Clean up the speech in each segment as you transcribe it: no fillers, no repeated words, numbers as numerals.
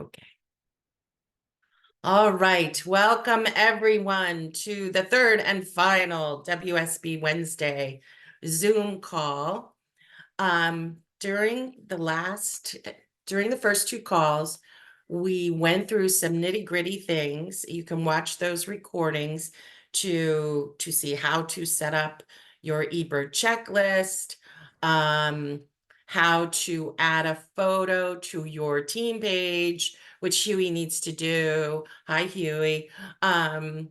Okay. All right. Welcome everyone to the third and final WSB Wednesday Zoom call. During the first two calls, we went through some nitty-gritty things. You can watch those recordings to see how to set up your eBird checklist, how to add a photo to your team page, which Huey needs to do. Hi, Huey. And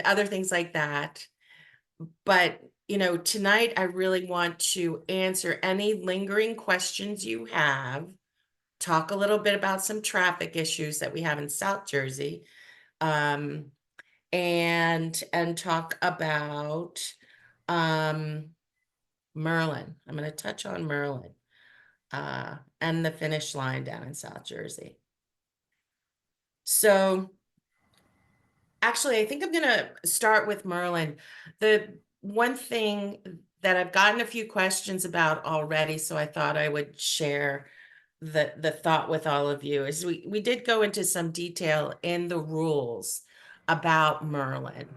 other things like that. But, tonight I really want to answer any lingering questions you have, talk a little bit about some traffic issues that we have in South Jersey, um, and talk about Merlin. I'm going to touch on Merlin and the finish line down in South Jersey. So actually, I think I'm going to start with Merlin. The one thing that I've gotten a few questions about already, so I thought I would share the thought with all of you, is we did go into some detail in the rules about Merlin,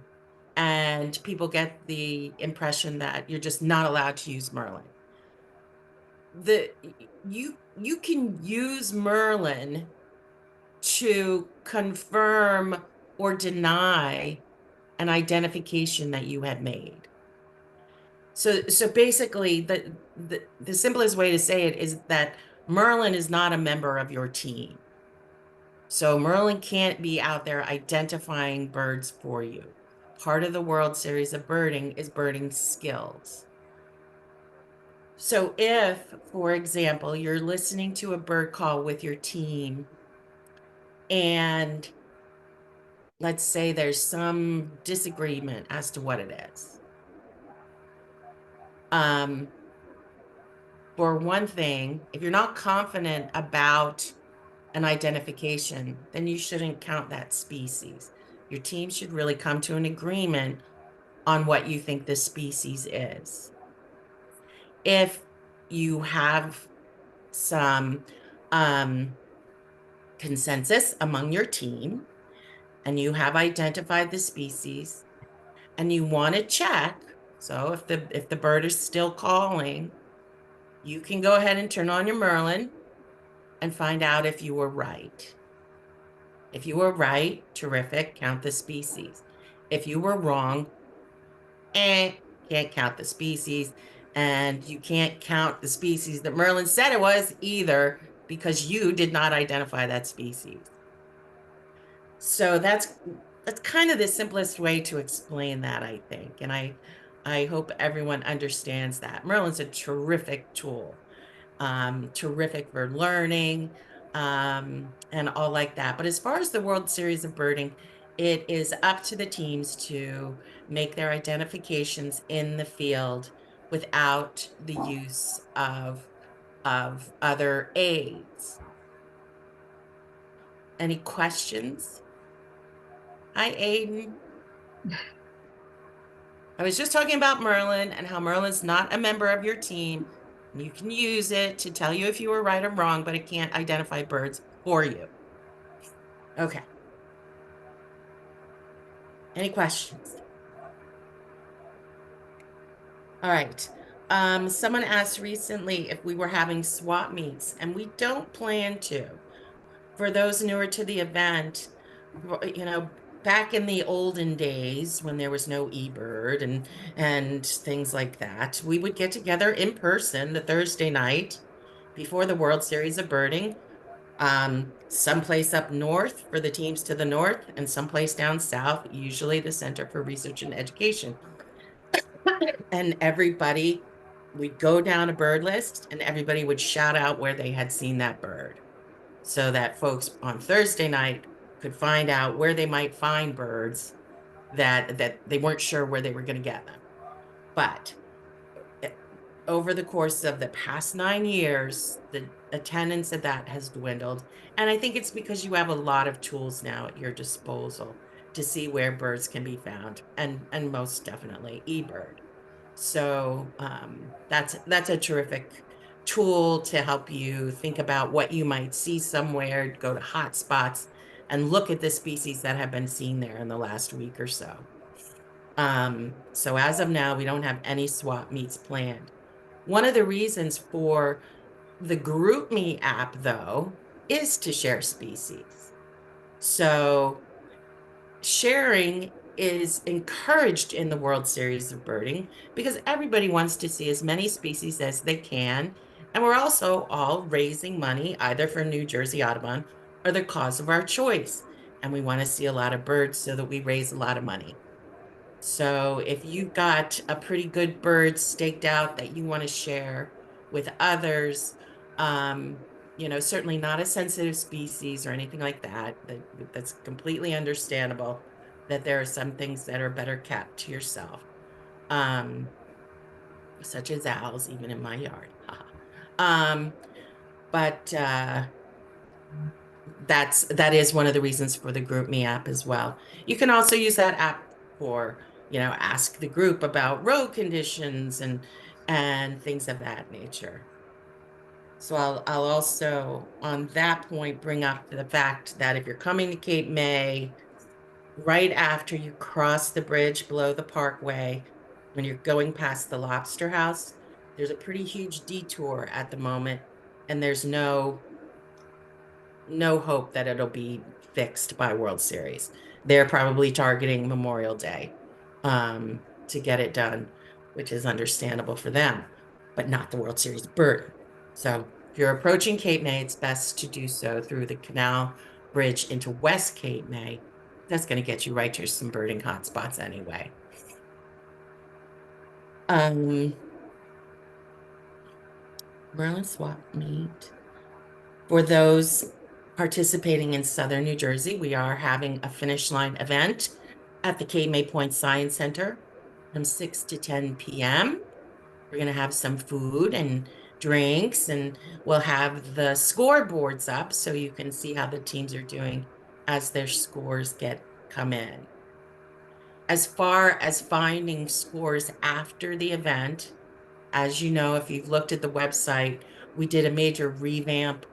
and people get the impression that you're just not allowed to use Merlin. You can use Merlin to confirm or deny an identification that you had made. So basically, the simplest way to say it is that Merlin is not a member of your team. So Merlin can't be out there identifying birds for you. Part of the World Series of Birding is birding skills. So if, for example, you're listening to a bird call with your team, and let's say there's some disagreement as to what it is. For one thing, if you're not confident about an identification, then you shouldn't count that species. Your team should really come to an agreement on what you think the species is. If you have some consensus among your team and you have identified the species and you want to check, so if the bird is still calling, you can go ahead and turn on your Merlin and find out if you were right. If you were right, terrific, count the species. If you were wrong, can't count the species. And you can't count the species that Merlin said it was either, because you did not identify that species. So that's kind of the simplest way to explain that, I think. And I hope everyone understands that. Merlin's a terrific tool. Terrific for learning, and all like that. But as far as the World Series of Birding, it is up to the teams to make their identifications in the field without the use of other aids. Any questions? Hi, Aiden. I was just talking about Merlin and how Merlin's not a member of your team. You can use it to tell you if you were right or wrong, but it can't identify birds for you. Okay. Any questions? All right. Someone asked recently if we were having swap meets, and we don't plan to. For those newer to the event, back in the olden days when there was no eBird and things like that, we would get together in person the Thursday night before the World Series of Birding, someplace up north for the teams to the north and someplace down south, usually the Center for Research and Education. And everybody, we'd go down a bird list and everybody would shout out where they had seen that bird, so that folks on Thursday night could find out where they might find birds that they weren't sure where they were going to get them. But over the course of the past 9 years, the attendance at that has dwindled. And I think it's because you have a lot of tools now at your disposal to see where birds can be found, and most definitely eBird. So that's a terrific tool to help you think about what you might see somewhere, go to hot spots and look at the species that have been seen there in the last week or so. So as of now, we don't have any swap meets planned. One of the reasons for the GroupMe app, though, is to share species. So sharing is encouraged in the World Series of Birding because everybody wants to see as many species as they can. And we're also all raising money either for New Jersey Audubon or the cause of our choice. And we want to see a lot of birds so that we raise a lot of money. So if you've got a pretty good bird staked out that you want to share with others, um, certainly not a sensitive species or anything like that, that's completely understandable that there are some things that are better kept to yourself, um, such as owls, even in my yard. um, but that is one of the reasons for the GroupMe app as well. You can also use that app for, ask the group about road conditions and things of that nature. So I'll also on that point bring up the fact that if you're coming to Cape May, right after you cross the bridge below the parkway, when you're going past the Lobster House, there's a pretty huge detour at the moment, and there's no hope that it'll be fixed by World Series. They're probably targeting Memorial Day to get it done, which is understandable for them, but not the World Series bird. So if you're approaching Cape May, it's best to do so through the canal bridge into West Cape May. That's going to get you right to some birding hotspots anyway. Um, Merlin Swap Meet. For those participating in Southern New Jersey, we are having a finish line event at the Cape May Point Science Center from 6 to 10 p.m. We're going to have some food and drinks, and we'll have the scoreboards up so you can see how the teams are doing as their scores come in. As far as finding scores after the event, as you know, if you've looked at the website, we did a major revamp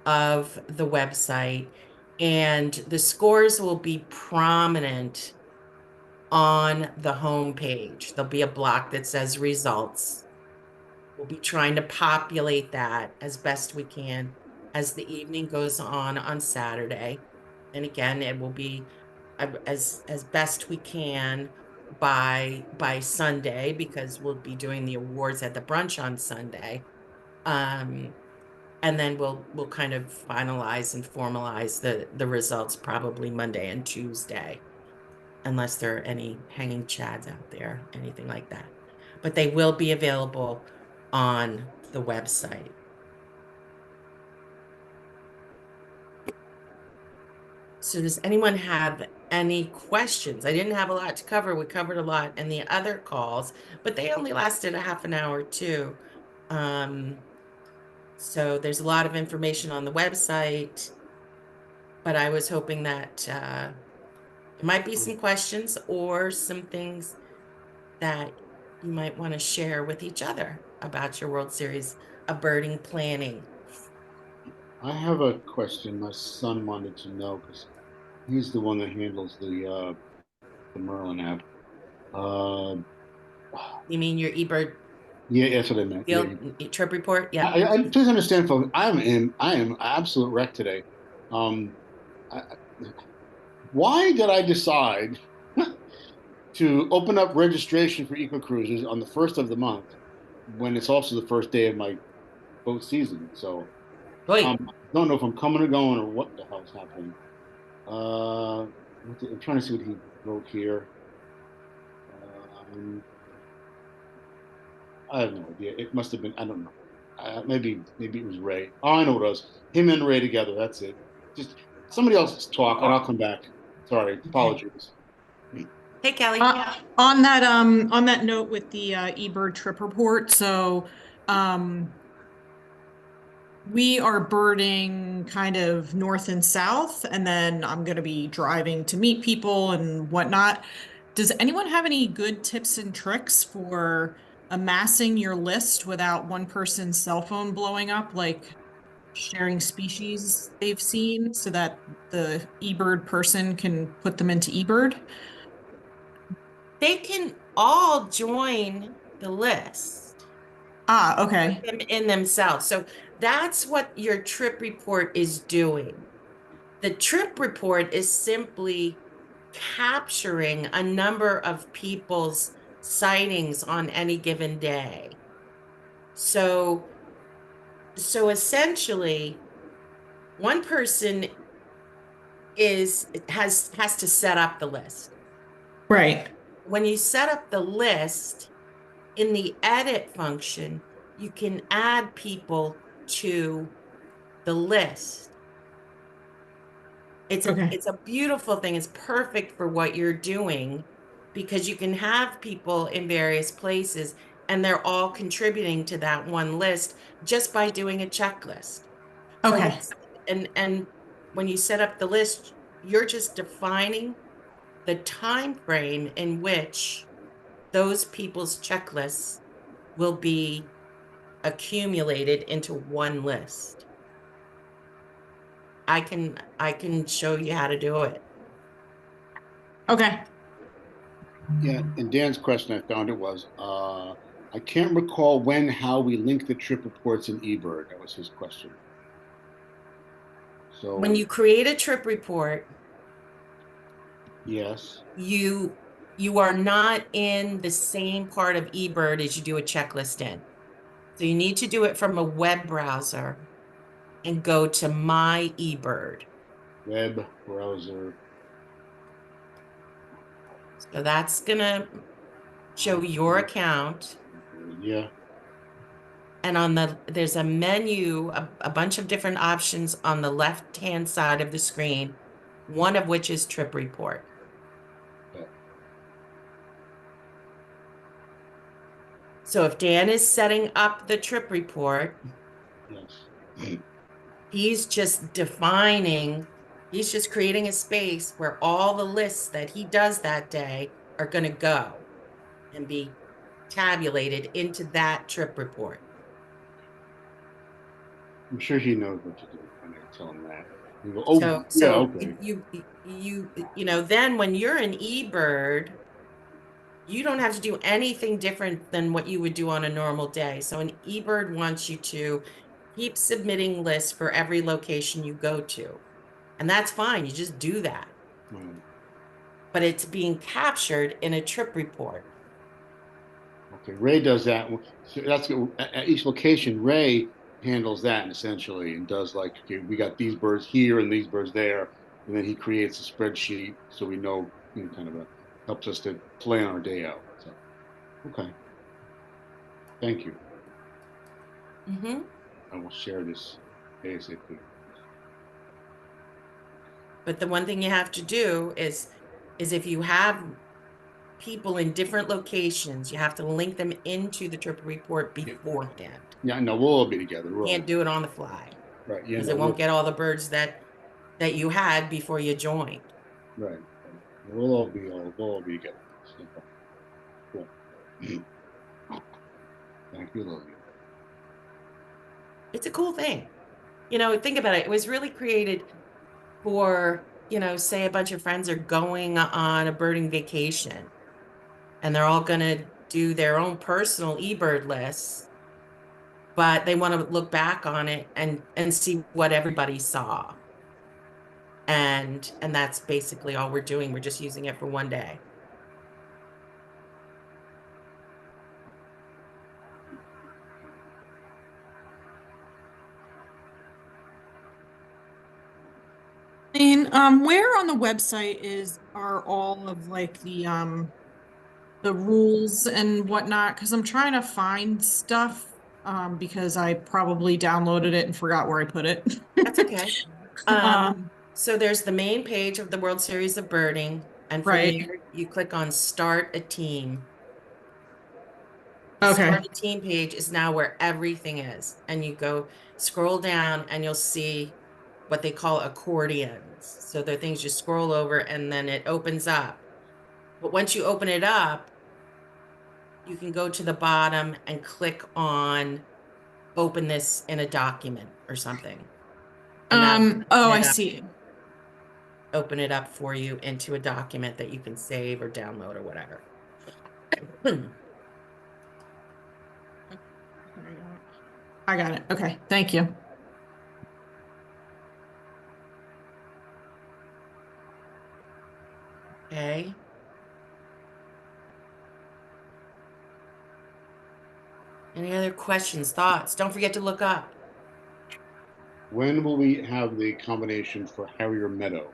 of the website, and the scores will be prominent on the home page. There'll be a block that says results. We'll be trying to populate that as best we can as the evening goes on Saturday. And again, it will be as best we can by Sunday because we'll be doing the awards at the brunch on Sunday. And then we'll kind of finalize and formalize the results probably Monday and Tuesday, unless there are any hanging chads out there, anything like that. But they will be available on the website. So does anyone have any questions? I didn't have a lot to cover. We covered a lot in the other calls, but they only lasted a half an hour too. So there's a lot of information on the website, but I was hoping that there might be some questions or some things that you might want to share with each other about your World Series of birding planning. I have a question my son wanted to know because he's the one that handles the Merlin app. Uh, You mean your eBird yeah, that's what I meant. Yeah, field trip report? Yep. please understand, folks. I am absolute wreck today. Um, I, why did I decide to open up registration for eco cruises on the first of the month when it's also the first day of my boat season? So Boy, I don't know if I'm coming or going or what the hell's happening. I'm trying to see what he wrote here. Um, I have no idea. It must have been. I don't know. Maybe it was Ray. Oh, I know what it was. Him and Ray together. That's it. Just somebody else talk, and I'll come back. Sorry. okay. Apologies. Hey, Kelly. On that note with the eBird trip report, so um, we are birding kind of north and south, and then I'm going to be driving to meet people and whatnot. Does anyone have any good tips and tricks for amassing your list without one person's cell phone blowing up, like sharing species they've seen so that the eBird person can put them into eBird? They can all join the list, Ah, put okay. them in themselves. So that's what your trip report is doing. The trip report is simply capturing a number of people's sightings on any given day. So, so essentially, one person has to set up the list. Right. When you set up the list in the edit function, you can add people to the list. Okay. It's a beautiful thing. It's perfect for what you're doing because you can have people in various places and they're all contributing to that one list just by doing a checklist. So Okay. it's and when you set up the list, you're just defining the time frame in which those people's checklists will be accumulated into one list. I can show you how to do it. Okay. Yeah, and Dan's question, I found it was, I can't recall when, how we link the trip reports in eBird. That was his question. When So, you create a trip report, yes, you you are not in the same part of eBird as you do a checklist in. So you need to do it from a web browser and go to My eBird. web browser. So that's gonna show your account. Yeah, And there's a menu, a bunch of different options on the left-hand side of the screen, one of which is trip report. yeah, So if Dan is setting up the trip report, yes. he's just defining, he's just creating a space where all the lists that he does that day are going to go and be tabulated into that trip report. I'm sure he knows what to do when I tell him that. He go, oh, So, yeah, so okay. then when you're an eBird, you don't have to do anything different than what you would do on a normal day. So an eBird wants you to keep submitting lists for every location you go to. And that's fine. You just do that. Right. But it's being captured in a trip report. Okay, Ray does that. So that's at each location. Ray handles that essentially and does like, okay, we got these birds here and these birds there, and then he creates a spreadsheet so we know, kind of helps us to plan our day out. So, okay, thank you. Hmm. I will share this ASAP. But the one thing you have to do is if you have people in different locations, you have to link them into the trip report Yeah, beforehand. yeah, no, we'll all be together. We're all Can't do it on the fly right. Yeah, because no, it won't get all the birds that you had before you joined. right. We'll all be together. It's no problem. Cool. Thank you, Lillian. It's a cool thing. Think about it. It was really created for, say a bunch of friends are going on a birding vacation and they're all going to do their own personal eBird lists, but they want to look back on it and see what everybody saw. And that's basically all we're doing. We're just using it for one day. And where on the website are all of like the rules and whatnot? Because I'm trying to find stuff because I probably downloaded it and forgot where I put it. That's okay. Um, Um, so there's the main page of the World Series of Birding, and from right. there you click on Start a Team. The Okay. Start a Team page is now where everything is, and you go scroll down and you'll see what they call accordions. So they're things you scroll over and then it opens up. But once you open it up, you can go to the bottom and click on open this in a document or something. And that'll Oh, I see. open it up for you into a document that you can save or download or whatever. I got it. Okay, thank you. Okay. Any other questions, thoughts? Don't forget to look up. When will we have the combination for Harrier Meadow?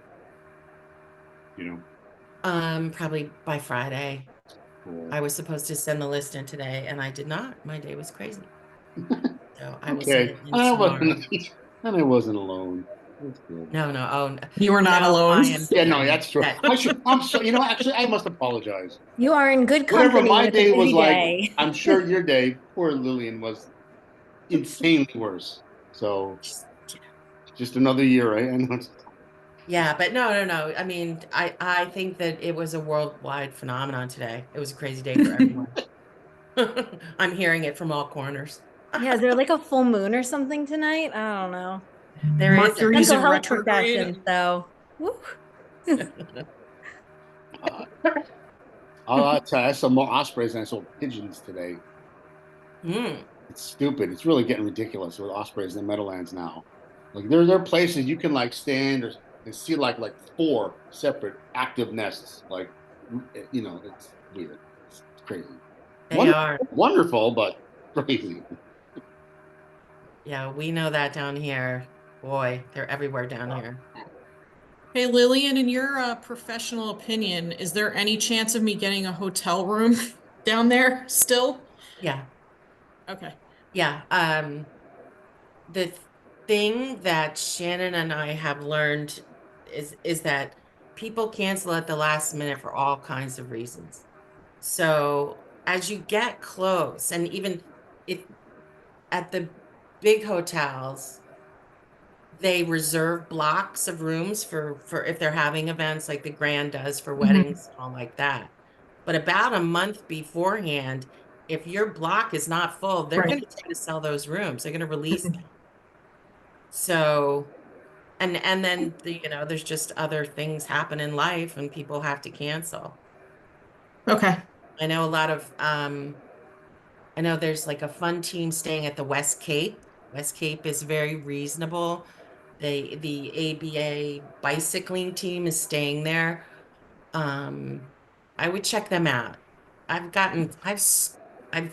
Probably by Friday. Cool. I was supposed to send the list in today and I did not. My day was crazy. So I will send Okay, it in tomorrow. and I wasn't alone. That's good. No, no, oh, You were not no, alone. I am Yeah, no, kidding. that's true. I'm so, actually, I must apologize. You are in good Whatever company my with a day was busy like, day. I'm sure your day, poor Lillian, was insanely worse. So just another year, right? I know. Yeah, but no, no, no. I mean, I think that it was a worldwide phenomenon today. It was a crazy day for everyone. I'm hearing it from all corners. Yeah, is there like a full moon or something tonight? I don't know. There is a Mercury's Mental in health retrograde. profession, so woo. Uh, I'll tell you, I saw more ospreys than I saw pigeons today. Mm. It's stupid. It's really getting ridiculous with ospreys in the Meadowlands now. Like there are places you can like stand and see like four separate active nests. Like it's weird. It's crazy. They are. Wonderful, but crazy. Yeah, we know that down here. Boy, they're everywhere down here. Hey, Lillian, in your professional opinion, is there any chance of me getting a hotel room down there still? Yeah. Okay. Yeah. The thing that Shannon and I have learned is that people cancel at the last minute for all kinds of reasons. So as you get close, and even if at the big hotels, they reserve blocks of rooms for if they're having events like the Grand does for Mhm. weddings and all like that. But about a month beforehand, if your block is not full, they're Right. going to try to sell those rooms. They're going to release them. So, and then there's just other things happen in life and people have to cancel. Okay. I know a lot of I know there's like a fun team staying at the West Cape. West Cape is very reasonable. The ABA bicycling team is staying there. I would check them out. I've gotten I've I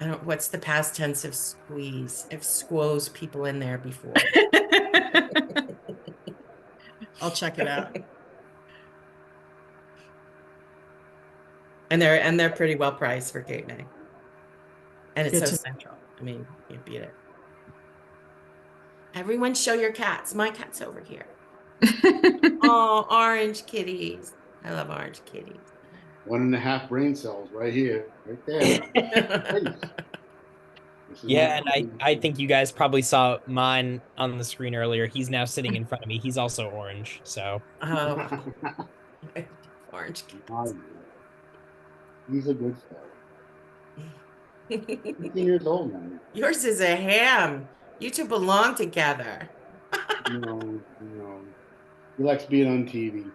don't what's the past tense of squeeze? I've squoze people in there before. I'll check it out. And they're pretty well priced for Cape May. And it's Good so to central. I mean, you beat it. Everyone show your cats. My cat's over here. know. Oh, orange kitties. I love orange kitties. 1.5 brain cells right here, right there. This is my Yeah, and I think you guys probably saw mine on the screen earlier. He's now sitting in front of me. He's also orange. So Oh, orange He's a good fellow. kitties. 15 years old now. Yours is a ham. You two belong together. He likes being on TV.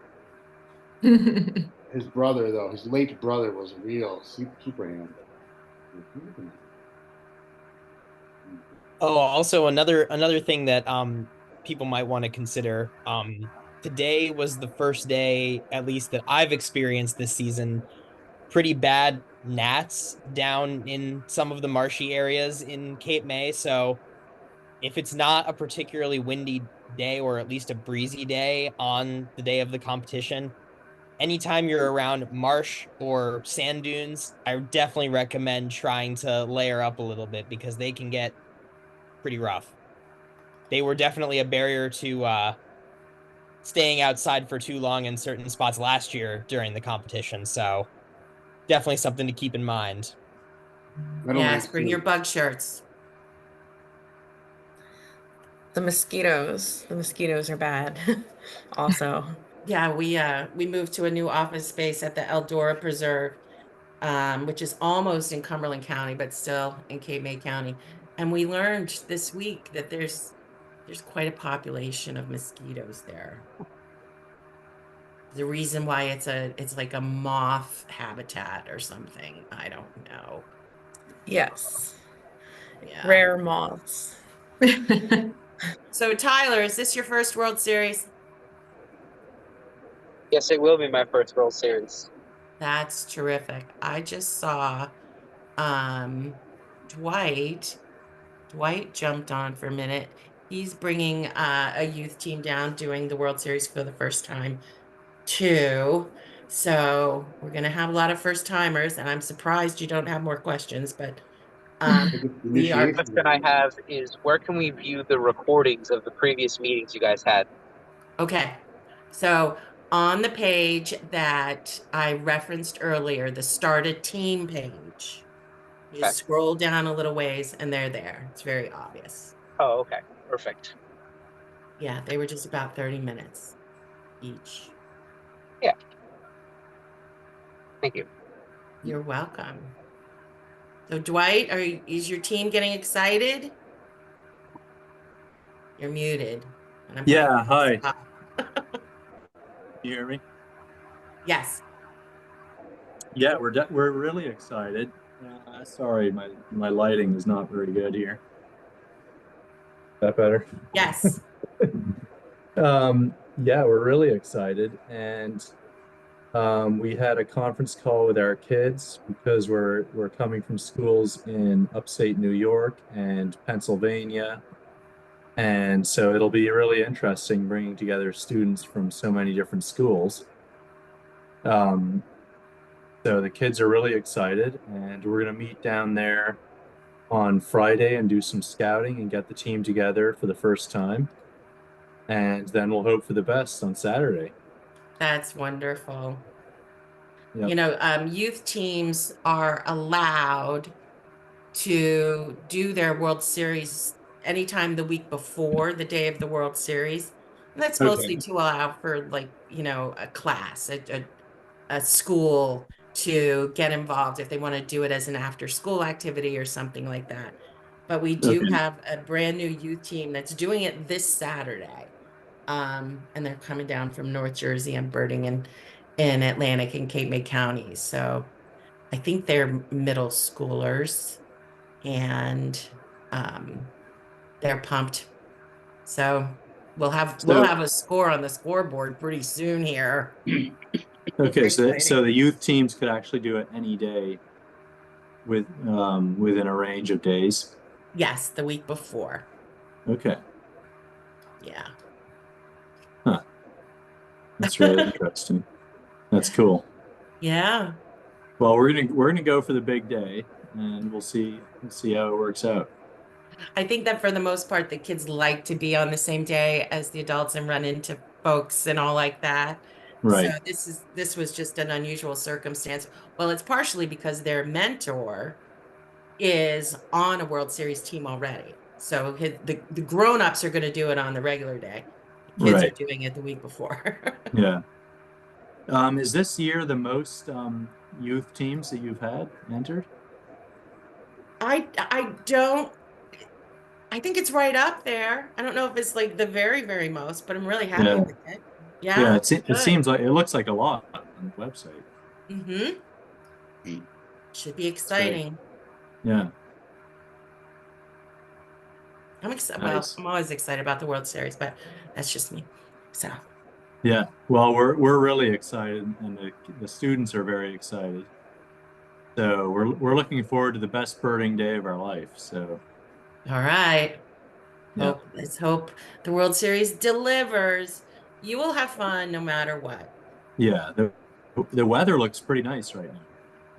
His brother, though, his late brother, was a real super ham. oh, also another thing that people might want to consider. Today was the first day, at least that I've experienced this season, pretty bad gnats down in some of the marshy areas in Cape May. So if it's not a particularly windy day or at least a breezy day on the day of the competition, anytime you're around marsh or sand dunes, I definitely recommend trying to layer up a little bit because they can get pretty rough. They were definitely a barrier to staying outside for too long in certain spots last year during the competition. So definitely something to keep in mind. Yes, bring your bug shirts. The mosquitoes are bad also. Yeah, we moved to a new office space at the Eldora Preserve, which is almost in Cumberland County, but still in Cape May County. And we learned this week that there's quite a population of mosquitoes there. The reason why it's like a moth habitat or something. I don't know. Yes. Yeah. Rare moths. So Tyler, is this your first World Series? Yes, it will be my first World Series. That's terrific. I just saw um Dwight. Dwight jumped on for a minute. He's bringing a youth team down doing the World Series for the first time too. So we're going to have a lot of first timers, and I'm surprised you don't have more questions, but we are. The question I have is, where can we view the recordings of the previous meetings you guys had? Okay. So on the page that I referenced earlier, the Start a Team page, you just scroll down a little ways and they're there. It's very obvious. Oh, okay. Perfect. Yeah, they were just about 30 minutes each. Yeah. Thank you. You're welcome. So Dwight, is your team getting excited? You're muted. And I'm Yeah, hi. stop. You hear me? Yes. Yeah, we're really excited. Sorry, my lighting is not very good here. Is that better? Yes. Yeah, we're really excited, and we had a conference call with our kids because we're coming from schools in upstate New York and Pennsylvania, and so it'll be really interesting bringing together students from so many different schools. So the kids are really excited, and we're going to meet down there on Friday and do some scouting and get the team together for the first time. And then we'll hope for the best on Saturday. That's wonderful. Yep. You know, youth teams are allowed to do their World Series anytime the week before the day of the World Series. And that's mostly to allow for, like, you know, a class, a school to get involved if they want to do it as an after school activity or something like that. But we do have a brand new youth team that's doing it this Saturday. And they're coming down from North Jersey and birding in Atlantic and Cape May counties. So I think they're middle schoolers, and they're pumped. So we'll have a score on the scoreboard pretty soon here. Okay, so the youth teams could actually do it any day with within a range of days. Yes, the week before. Okay. Yeah. Huh. That's really interesting. That's cool. Yeah. Well, we're gonna go for the big day, and we'll see how it works out. I think that for the most part, the kids like to be on the same day as the adults and run into folks and all like that. Right. So this was just an unusual circumstance. Well, it's partially because their mentor is on a World Series team already. So the grown-ups are going to do it on the regular day. The kids are doing it the week before. Yeah. Is this year the most youth teams that you've had entered? I don't. I think it's right up there. I don't know if it's like the very, very most, but I'm really happy with it. Yeah. Yeah, it seems like it looks like a lot on the website. Mm-hmm. Should be exciting. Yeah. I'm excited. Nice. Well, I'm always excited about the World Series, but that's just me. So. Yeah. Well, we're really excited, and the students are very excited. So we're looking forward to the best birding day of our life. So. All right. Yeah. Let's hope the World Series delivers. You will have fun no matter what. Yeah. The weather looks pretty nice right now.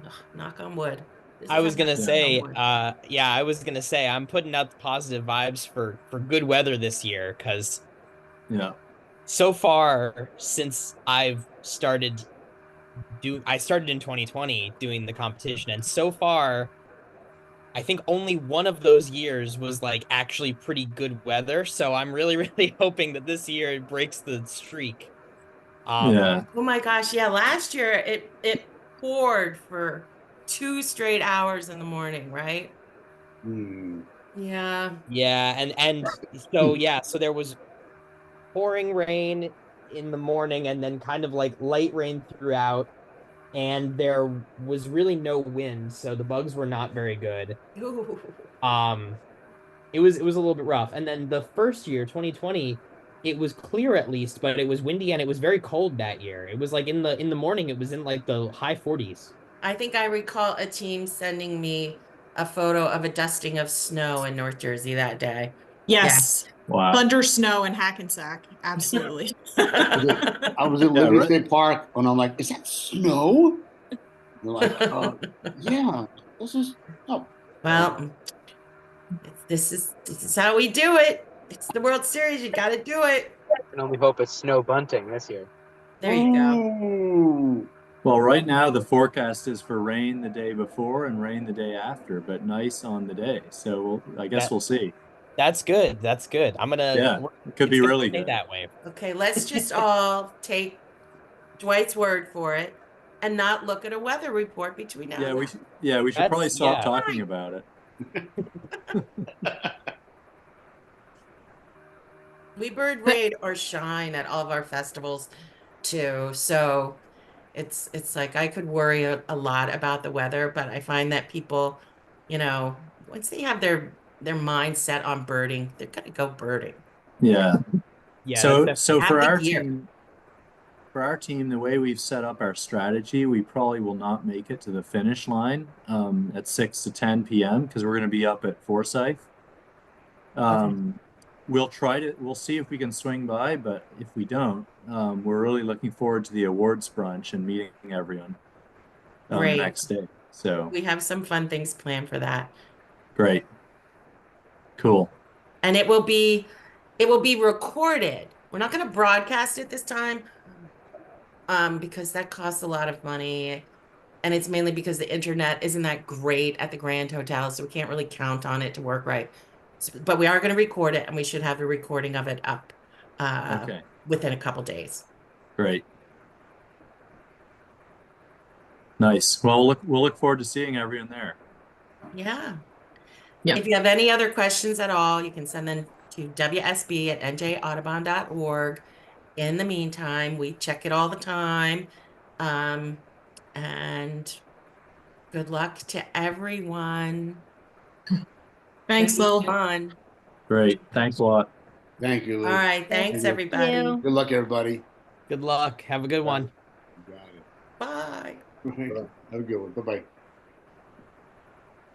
Ugh, knock on wood. I was gonna say, I was gonna say I'm putting out the positive vibes for good weather this year, because so far since I've started I started in 2020 doing the competition, and so far I think only one of those years was like actually pretty good weather. So I'm really, really hoping that this year it breaks the streak. Oh my gosh, yeah, last year it poured for 2 straight hours in the morning, right? Hmm. Yeah. Yeah, and so yeah, so there was pouring rain in the morning and then kind of like light rain throughout, and there was really no wind, so the bugs were not very good. Ooh. Um, it was a little bit rough. And then the first year, 2020, it was clear at least, but it was windy and it was very cold that year. It was like in the morning, it was in like the high 40s. I think I recall a team sending me a photo of a dusting of snow in North Jersey that day. Yeah. Yes. Wow. Thunder snow in Hackensack. Absolutely. I was at Yeah, Liberty right. State Park and I'm like, is that snow? They're like, yeah, this is oh. Well, this is how we do it. It's the World Series. You got to do it. I can only hope it's snow bunting this year. There you go. Ooh. Well, right now the forecast is for rain the day before and rain the day after, but nice on the day. So I guess That we'll see. that's good. That's good. Yeah, it could It's be gonna really stay good. that way. Okay, let's just all take Dwight's word for it and not look at a weather report between now Yeah, and we then. should, yeah, we should probably That's stop yeah. talking about it. We bird raid or shine at all of our festivals too. So it's like I could worry a lot about the weather, but I find that people, once they have their mind set on birding, they're gonna go birding. Yeah. Yeah, that's So definitely Have the gear. for our team, the way we've set up our strategy, we probably will not make it to the finish line at 6 to 10 p.m. because we're going to be up at Forsyth. Okay. We'll see if we can swing by, but if we don't, we're really looking forward to the awards brunch and meeting everyone the Great. next day. So We have some fun things planned for that. great. Cool. And it will be recorded. We're not going to broadcast it this time, because that costs a lot of money. And it's mainly because the internet isn't that great at the Grand Hotel, so we can't really count on it to work right. But we are going to record it, and we should have the recording of it up Okay, within a couple days. great. Nice. Well, we'll look forward to seeing everyone there. Yeah. Yeah. If you have any other questions at all, you can send them to wsb@njaudubon.org. In the meantime, we check it all the time. Um, and good luck to everyone. It's Thanks, gonna be Lil. fun. Great. Thanks a lot. Thank you, All Lou. right. Thanks, Thank you. Thank everybody. you. Good luck, everybody. good luck. Have a good one. You got it. Bye. Have a good one. Bye-bye.